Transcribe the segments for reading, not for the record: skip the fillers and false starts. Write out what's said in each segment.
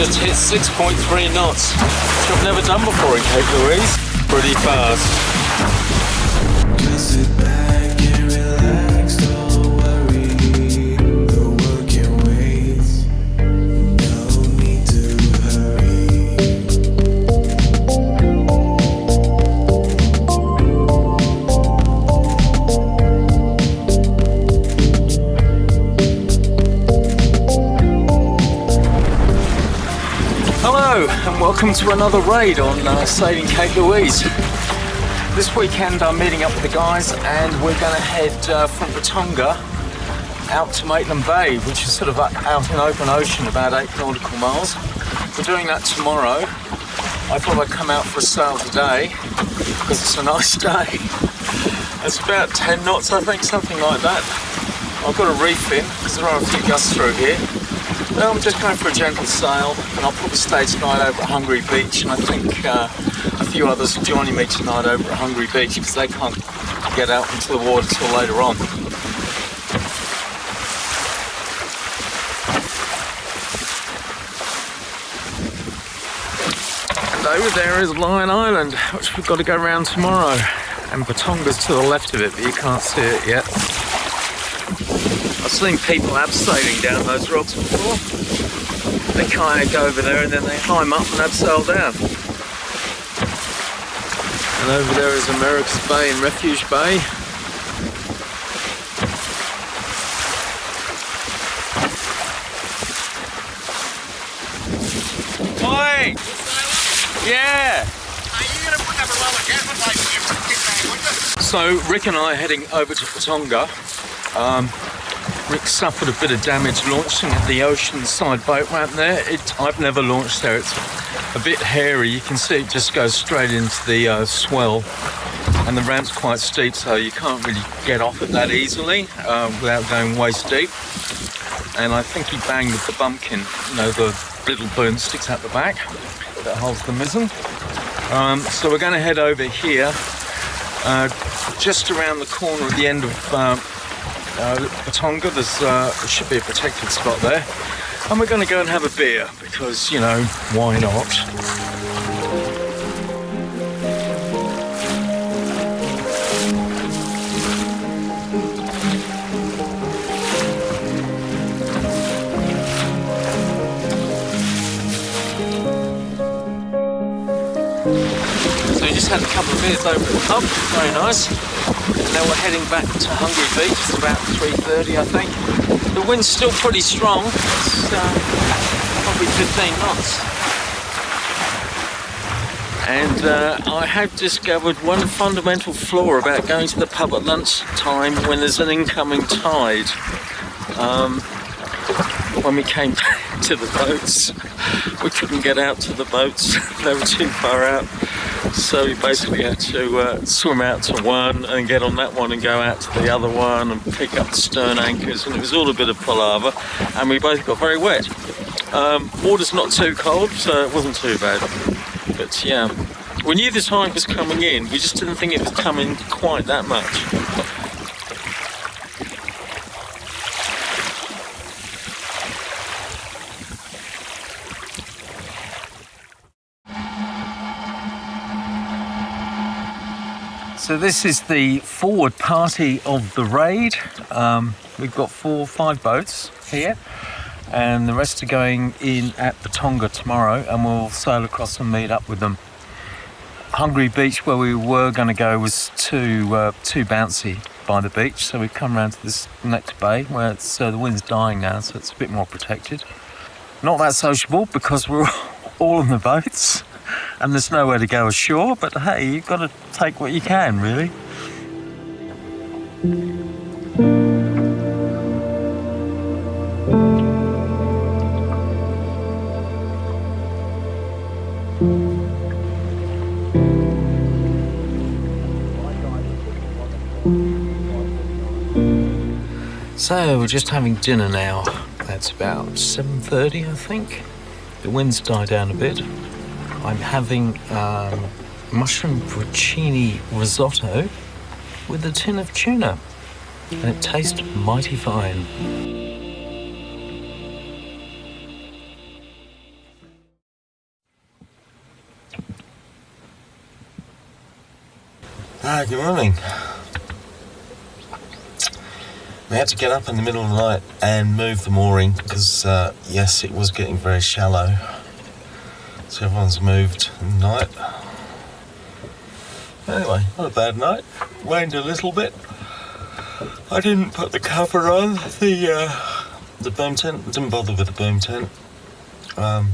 just hit 6.3 knots, which I've never done before in Cape Louise. Pretty fast. Sit back and relax, don't worry, the work can wait, no need to hurry. Hello and welcome to another raid on sailing Cape Louise. This weekend I'm meeting up with the guys and we're going to head from Patonga out to Maitland Bay, which is sort of out in open ocean, about 8 nautical miles. We're doing that tomorrow. I thought I'd come out for a sail today because it's a nice day. It's about 10 knots, I think, something like that. I've got a reef in because there are a few gusts through here. Well, I'm just going for a gentle sail, and I'll probably stay tonight over at Hungry Beach, and I think a few others are joining me tonight over at Hungry Beach because they can't get out into the water till later on. And over there is Lion Island, which we've got to go around tomorrow, and Patonga's to the left of it, but you can't see it yet. I've seen people abseiling down those rocks before. They kayak over there and then they climb up and abseil down. And over there is America's Bay and Refuge Bay. Oi! Yeah! So Rick and I are heading over to Patonga. Rick suffered a bit of damage launching at the oceanside boat ramp there. I've never launched there. It's a bit hairy. You can see it just goes straight into the swell, and the ramp's quite steep, so you can't really get off it that easily without going waist deep. And I think he banged with the bumpkin, you know, the little boom sticks out the back that holds the mizzen. So we're going to head over here, just around the corner at the end of Patonga. There should be a protected spot there, and we're going to go and have a beer because, you know, why not? So we just had a couple of beers over at the pub, very nice. Now we're heading back to Hungry Beach. It's about 3:30, I think. The wind's still pretty strong. It's probably 15 knots. And I have discovered one fundamental flaw about going to the pub at lunchtime when there's an incoming tide. When we came back to the boats, we couldn't get out to the boats. They were too far out. So we basically had to swim out to one and get on that one and go out to the other one and pick up the stern anchors, and it was all a bit of palaver, and we both got very wet. Water's not too cold, so it wasn't too bad. But yeah, we knew the tide was coming in, we just didn't think it was coming quite that much. So this is the forward party of the raid. We've got 4 or 5 boats here, and the rest are going in at Patonga tomorrow, and we'll sail across and meet up with them. Hungry Beach, where we were going to go, was too bouncy by the beach, so we've come around to this next bay where it's, the wind's dying now, so it's a bit more protected. Not that sociable because we're all in the boats and there's nowhere to go ashore, but hey, you've got to take what you can, really. So we're just having dinner now. That's about 7:30, I think. The wind's died down a bit. I'm having mushroom porcini risotto with a tin of tuna, and it tastes mighty fine. Good morning. We had to get up in the middle of the night and move the mooring because, yes, it was getting very shallow. So everyone's moved in the night. Anyway, not a bad night. Rained a little bit. I didn't put the cover on the boom tent. Didn't bother with the boom tent.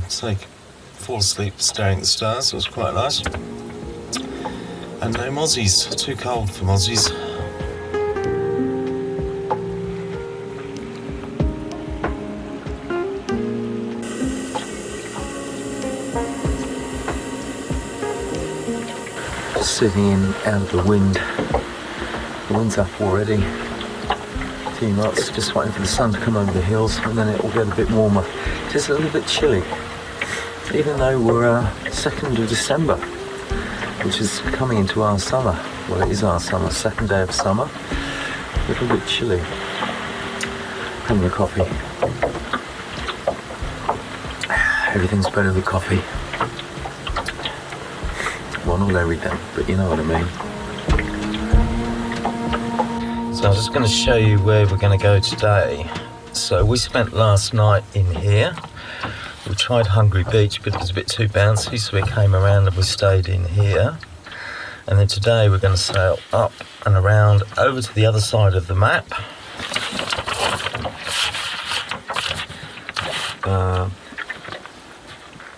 So I could fall asleep staring at the stars. It was quite nice. And no mozzies. Too cold for mozzies. Sitting in out of the wind. The wind's up already. A few knots, just waiting for the sun to come over the hills, and then it will get a bit warmer. Just a little bit chilly, even though we're 2nd of December, which is coming into our summer. Well, it is our summer, 2nd day of summer. A little bit chilly. Having a coffee. Everything's better with coffee. Well, not every day, but you know what I mean. So I'm just going to show you where we're going to go today. So we spent last night in here. We tried Hungry Beach, but it was a bit too bouncy, so we came around and we stayed in here. And then today we're going to sail up and around over to the other side of the map.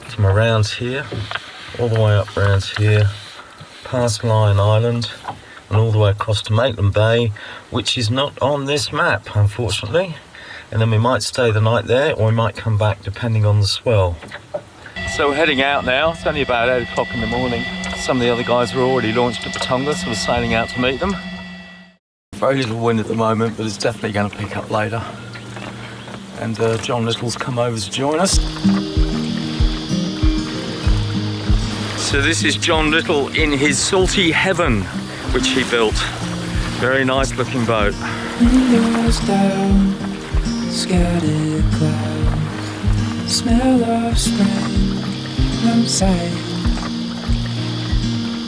From around here, all the way up around here, past Lion Island, and all the way across to Maitland Bay, which is not on this map, unfortunately. And then we might stay the night there, or we might come back depending on the swell. So we're heading out now. It's only about 8 o'clock in the morning. Some of the other guys were already launched at Patonga, so we're sailing out to meet them. Very little wind at the moment, but it's definitely going to pick up later. And John Little's come over to join us. So this is John Little in his salty heaven, which he built. Very nice looking boat. Windows down, scattered clouds, smell of spring outside.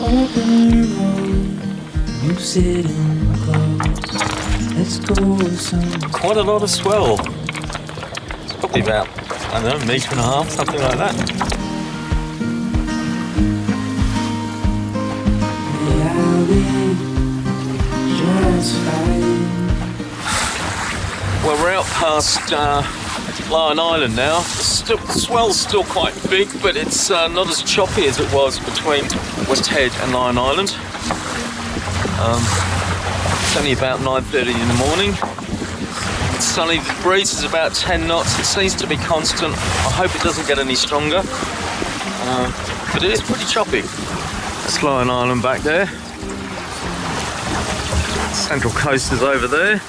Open road, you sitting close. Let's go somewhere. Quite a lot of swell. It's probably about, I don't know, 1.5 meters, something like that. Well, we're out past Lion Island now. The swell's still quite big, but it's not as choppy as it was between West Head and Lion Island. It's only about 9:30 in the morning. It's sunny, the breeze is about 10 knots. It seems to be constant. I hope it doesn't get any stronger. But it is pretty choppy. That's Lion Island back there. Central Coast is over there.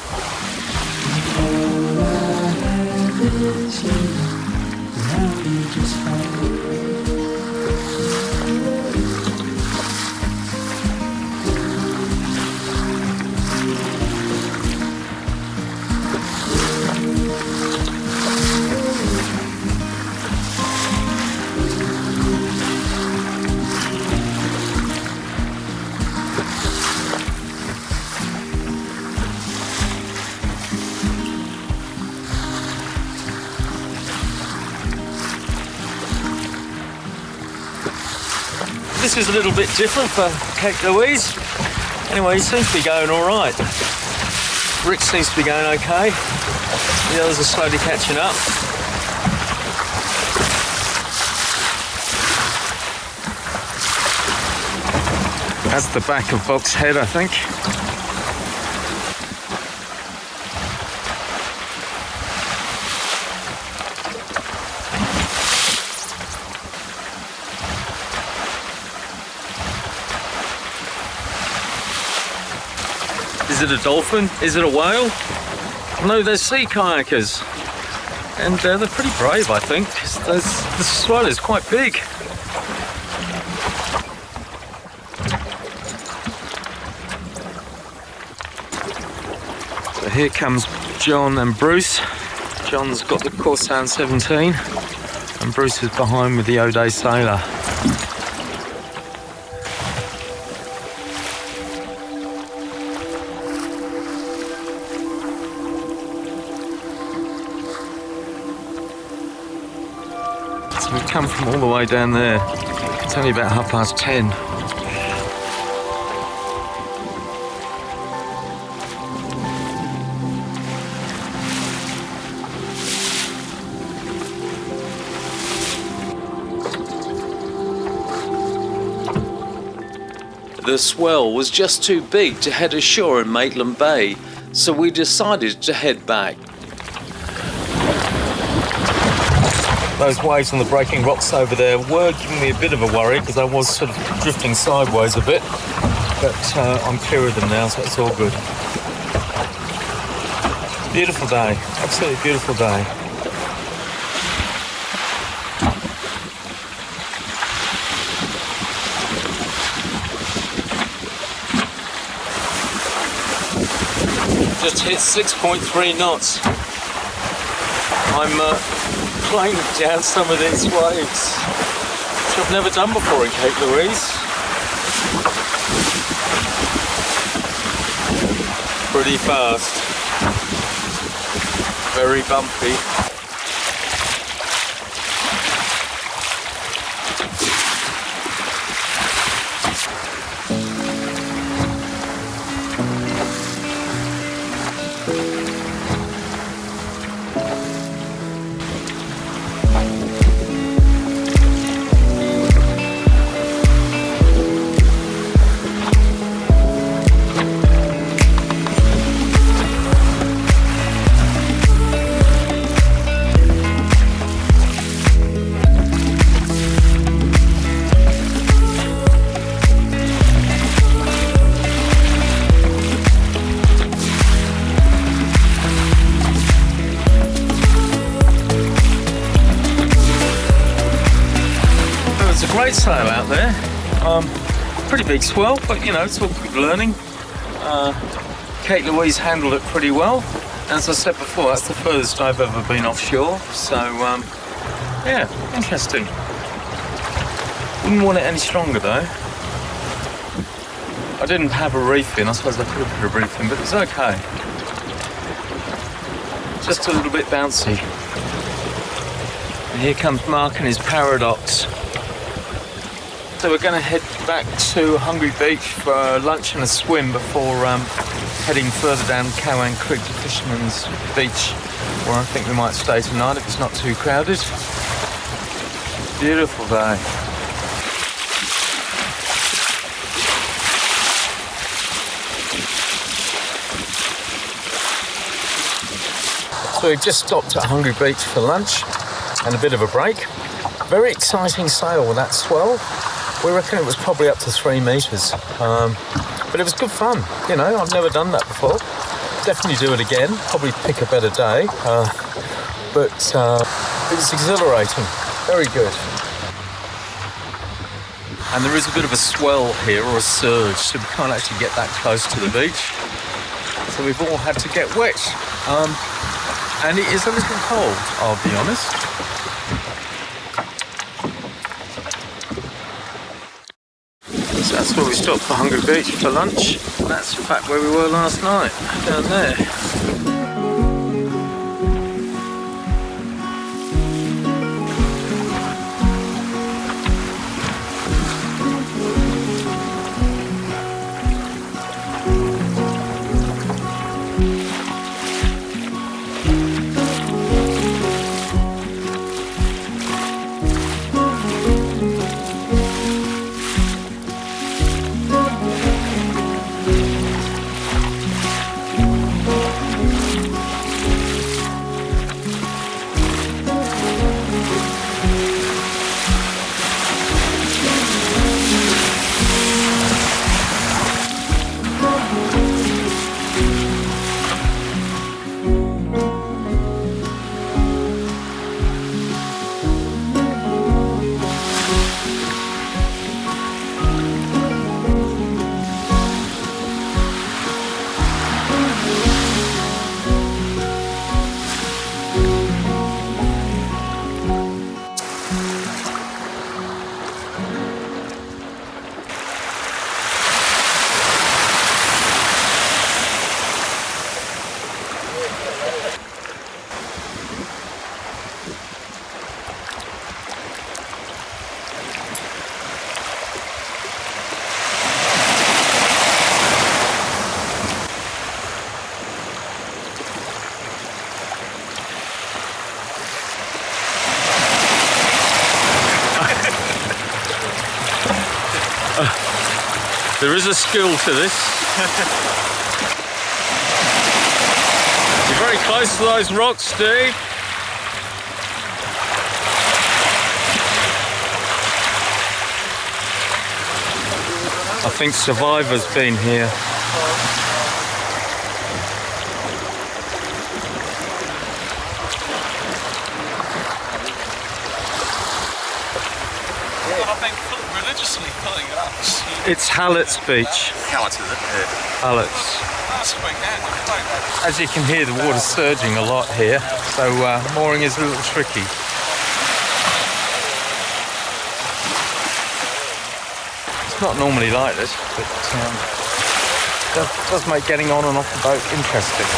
This is a little bit different for Cape Louise. Anyway, he seems to be going all right. Rick seems to be going okay. The others are slowly catching up. That's the back of Box Head, I think. Is it a dolphin? Is it a whale? No, they're sea kayakers. And they're pretty brave, I think. The swell is quite big. So here comes John and Bruce. John's got the Corsan 17 and Bruce is behind with the Oday Sailor. We've come from all the way down there. It's only about 10:30. The swell was just too big to head ashore in Maitland Bay, so we decided to head back. Those waves on the breaking rocks over there were giving me a bit of a worry because I was sort of drifting sideways a bit, but I'm clear of them now, so it's all good. Beautiful day, absolutely beautiful day. Just hit 6.3 knots. I'm planing down some of these waves, which I've never done before in Cape Louise. Pretty fast. Very bumpy. Great sail out there. Pretty big swell, but you know, it's all good learning. Cape Louise handled it pretty well. As I said before, that's the furthest I've ever been offshore. So, yeah, interesting. Wouldn't want it any stronger though. I didn't have a reef in. I suppose I could have put a reef in, but it's okay. Just a little bit bouncy. And here comes Mark and his Paradox. So we're going to head back to Hungry Beach for lunch and a swim before heading further down Cowan Creek to Fisherman's Beach, where I think we might stay tonight if it's not too crowded. Beautiful day. So we've just stopped at Hungry Beach for lunch and a bit of a break. Very exciting sail with that swell. We reckon it was probably up to 3 metres, but it was good fun. You know, I've never done that before. Definitely do it again, probably pick a better day, but it was exhilarating, very good. And there is a bit of a swell here, or a surge, so we can't actually get that close to the beach. So we've all had to get wet, and it is a little cold, I'll be honest. So that's where we stopped for Hungry Beach for lunch. And that's in fact where we were last night, down there. There is a skill to this. You're very close to those rocks, Steve. I think Survivor's been here. I've been religiously filling it up. It's Halletts Beach. Halletts, is it? Halletts. Last weekend, As you can hear, the water's surging a lot here, so mooring is a little tricky. It's not normally like this, but does make getting on and off the boat interesting.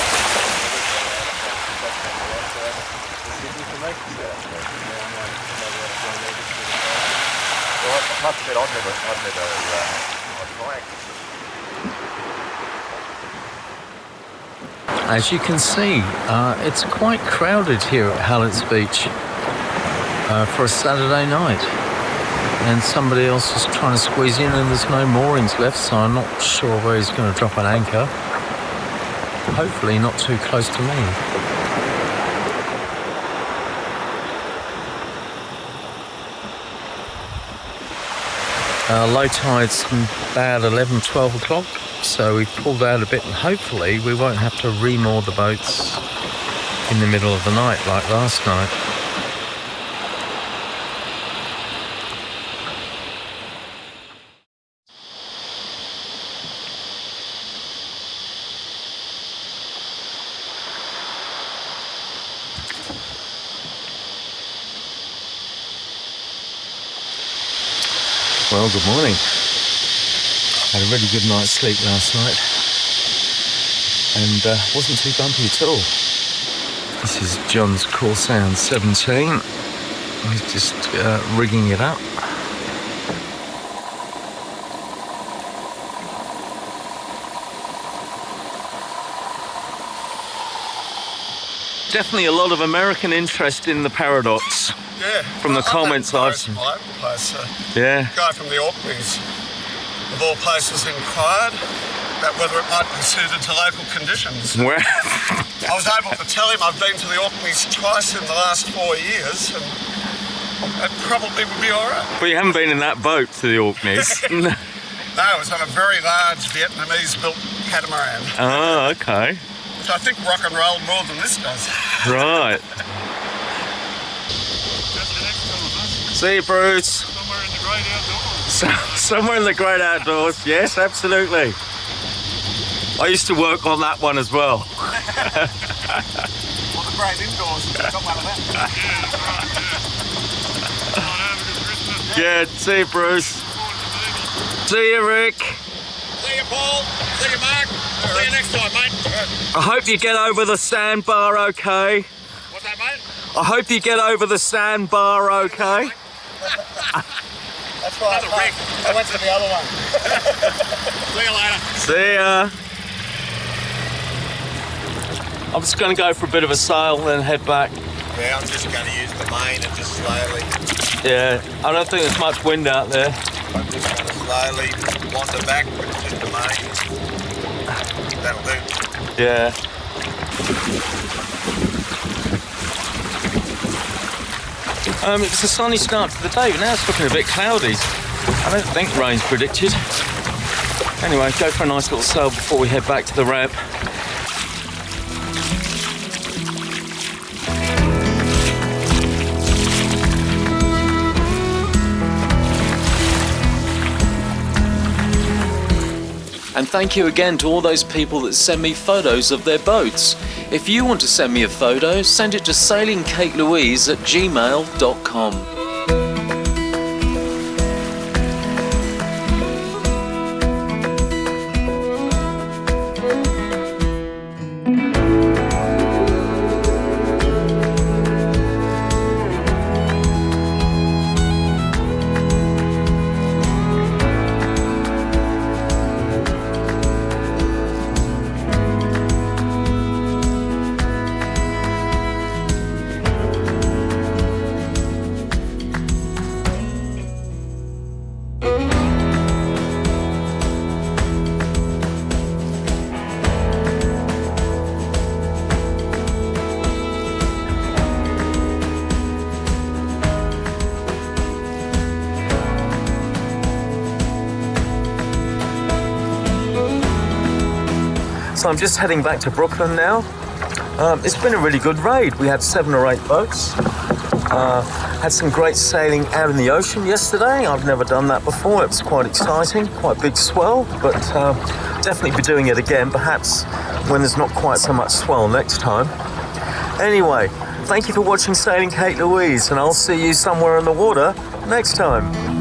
As you can see, it's quite crowded here at Halletts Beach for a Saturday night. And somebody else is trying to squeeze in and there's no moorings left, so I'm not sure where he's going to drop an anchor. Hopefully not too close to me. Low tide's about 11, 12 o'clock, so we've pulled out a bit and hopefully we won't have to remoor the boats in the middle of the night like last night. Well, good morning. Had a really good night's sleep last night and wasn't too bumpy at all. This is John's Call Sound 17. He's just rigging it up. Definitely a lot of American interest in the Paradox. Yeah. From the comments I've seen. All over the place. Yeah. Guy from the Orkneys, of all places, inquired about whether it might be suited to local conditions. Where? I was able to tell him I've been to the Orkneys twice in the last 4 years, and it probably would be all right. But you haven't been in that boat to the Orkneys. No, it was on a very large Vietnamese-built catamaran, Oh, okay. which I think rock and roll more than this does. Right. See you, Bruce. Somewhere in the great outdoors. Somewhere in the great outdoors. Yes, absolutely. I used to work on that one as well. Well, the great indoors, we've got one of that. Yeah, see you, Bruce. See you, Rick. See you, Paul. See you, Mark. See you next time, mate. I hope you get over the sandbar okay. What's that, mate? I hope you get over the sandbar okay. That's right. Another rig. I went to the other one. See you later. See ya. I'm just going to go for a bit of a sail and then head back. Yeah, I'm just going to use the main and just slowly. Yeah, I don't think there's much wind out there. I'm just going to slowly wander back with just the main. That'll do. Yeah. It's a sunny start to the day, but now it's looking a bit cloudy. I don't think rain's predicted. Anyway, go for a nice little sail before we head back to the ramp. And thank you again to all those people that send me photos of their boats. If you want to send me a photo, send it to sailingkatelouise@gmail.com. So I'm just heading back to Brooklyn now. It's been a really good raid. We had 7 or 8 boats. Had some great sailing out in the ocean yesterday. I've never done that before. It was quite exciting, quite a big swell, but definitely be doing it again, perhaps when there's not quite so much swell next time. Anyway, thank you for watching Sailing Kate Louise, and I'll see you somewhere in the water next time.